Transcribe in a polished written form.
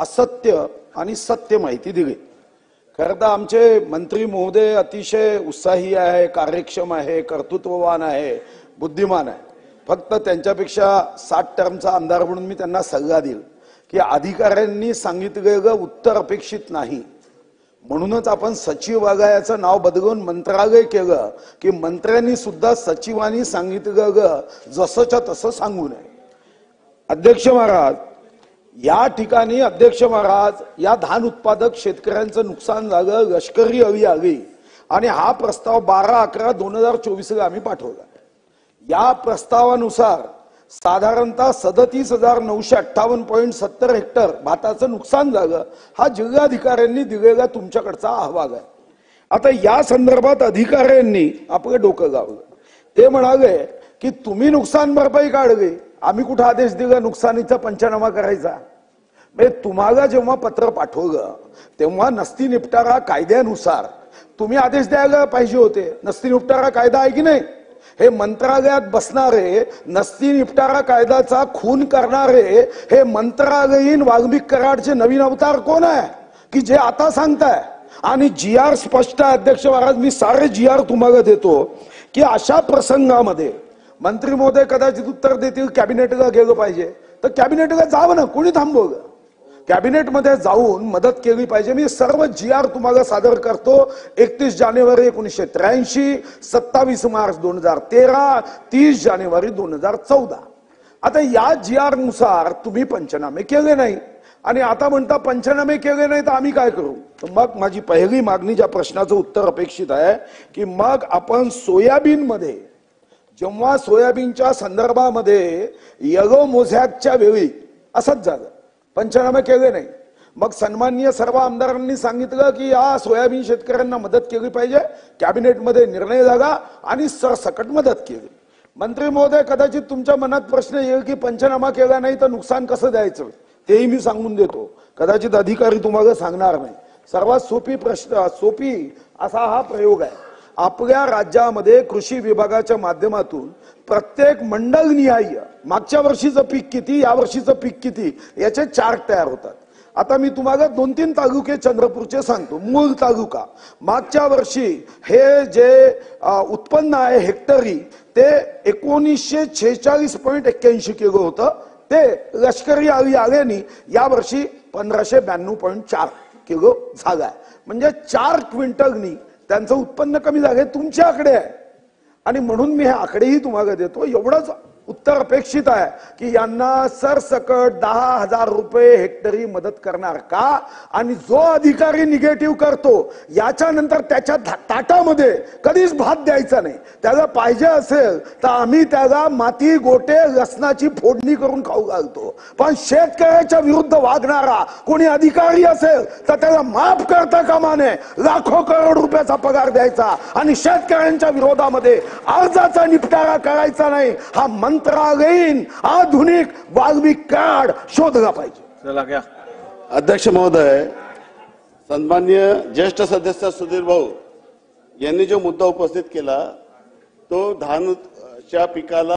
असत्य आणि सत्य माहिती दिली। खरं तर आमचे मंत्री महोदय अतिशय उत्साही आहे, कार्यक्षम आहे, कर्तृत्ववान आहे, बुद्धिमान आहे। फक्त त्यांच्यापेक्षा 60 टर्मचा आमदार म्हणून मी त्यांना सल्ला देईल की अधिकाऱ्यांनी सांगितलेलं उत्तर अपेक्षित नाही, म्हणूनच आपण सचिवालयाचं नाव बदलून मंत्रालय केलं की मंत्र्यांनी सुद्धा सचिवांनी सांगितलेलं जसंच्या तसं सांगू नये। अध्यक्ष महाराज, या ठिकाणी अध्यक्ष महाराज, या धान उत्पादक शेतकऱ्यांचं नुकसान झालं, लष्करी अळी आली आणि हा प्रस्ताव 12/11/2024 ला आम्ही पाठवला। या प्रस्तावानुसार साधारणतः 37,958.70 हेक्टर भाताचं नुकसान झालं। हा जिल्हाधिकाऱ्यांनी दिलेला तुमच्याकडचा अहवाल आहे। आता या संदर्भात अधिकाऱ्यांनी आपलं डोकं लावलं। ते म्हणाले की तुम्ही नुकसान भरपाई काढली, आम्ही कुठे आदेश दिला नुकसानीचा पंचनामा करायचा? तुम्हाला जेव्हा पत्र पाठवलं तेव्हा नस्ती निपटारा कायद्यानुसार तुम्ही आदेश द्यायला पाहिजे होते। नस्ती निपटारा कायदा आहे की नाही? हे मंत्रालयात बसणारे नस्ती निपटारा कायद्याचा खून करणारे हे मंत्रालयीन वाल्मिक कराडचे नवीन अवतार कोण आहे की जे आता सांगताय? आणि GR स्पष्ट आहे अध्यक्ष महाराज, मी सारे GR तुम्हाला देतो की अशा प्रसंगामध्ये मंत्री महोदय कदाचित उत्तर देतील कॅबिनेटला गेलं पाहिजे, तर कॅबिनेटला जावं ना, कोणी थांबवलं? कॅबिनेटमध्ये जाऊन मदत केली पाहिजे। मी सर्व GR तुम्हाला सादर करतो। 31 जानेवारी 1983, 27 मार्च 2013, 30 जानेवारी 2014। आता या GR नुसार तुम्ही पंचनामे केले नाही आणि आता म्हणता पंचनामे केले नाही तर आम्ही काय करू? तर मग माझी पहिली मागणी, ज्या प्रश्नाचं उत्तर अपेक्षित आहे की मग आपण सोयाबीन मध्ये, जेव्हा सोयाबीनच्या संदर्भामध्ये येलो मोझॅकच्या वेळी असंच झालं, पंचनामे केले नाही। मग सन्माननीय सर्व आमदारांनी सांगितलं की या सोयाबीन शेतकऱ्यांना मदत केली पाहिजे, कॅबिनेटमध्ये निर्णय झाला आणि सरसकट मदत केली। मंत्री महोदय, कदाचित तुमच्या मनात प्रश्न येईल की पंचनामा केला नाही तर नुकसान कसं द्यायचं, तेही मी सांगून देतो। कदाचित अधिकारी तुम्हाला सांगणार नाही। सर्वात सोपी असा हा प्रयोग आहे। आपल्या राज्यामध्ये कृषी विभागाच्या माध्यमातून प्रत्येक मंडलनिहाय मागच्या वर्षीचं पीक किती, या वर्षीचं पीक किती याचे चार्ट तयार होतात। आता मी तुम्हाला 2-3 तालुके चंद्रपूरचे सांगतो। मूळ तालुका मागच्या वर्षी हे जे उत्पन्न आहे हेक्टरी ते 1946.81 किलो होतं, ते लष्करी अळी आल्याने या वर्षी 1592.4 किलो झालाय। म्हणजे 4 क्विंटलनी त्यांचं उत्पन्न कमी झाले। तुमचे आकडे आहे आणि म्हणून मी हे आकडेही तुम्हाला देतो। एवढंच उत्तर अपेक्षित आहे की यांना सरसकट 10,000 रुपये हेक्टरी मदत करणार का? आणि जो अधिकारी निगेटिव्ह करतो याच्यानंतर त्याच्या ताटामध्ये कधीच भात द्यायचा नाही। त्याला पाहिजे असेल तर आम्ही त्याला माती, गोटे, लसणाची फोडणी करून खाऊ घालतो, पण शेतकऱ्याच्या विरुद्ध वागणारा कोणी अधिकारी असेल तर त्याला माफ करता कामा नये। लाखो करोड रुपयाचा पगार द्यायचा आणि शेतकऱ्यांच्या विरोधामध्ये अर्जाचा निपटारा करायचा नाही। हा मंत्रालयीन आधुनिक वाल्मिक कराड शोधला पाहिजे। चला क्या अध्यक्ष महोदय, सन्माननीय ज्येष्ठ सदस्य सुधीर भाऊ यांनी जो मुद्दा उपस्थित केला तो धानच्या पिकाला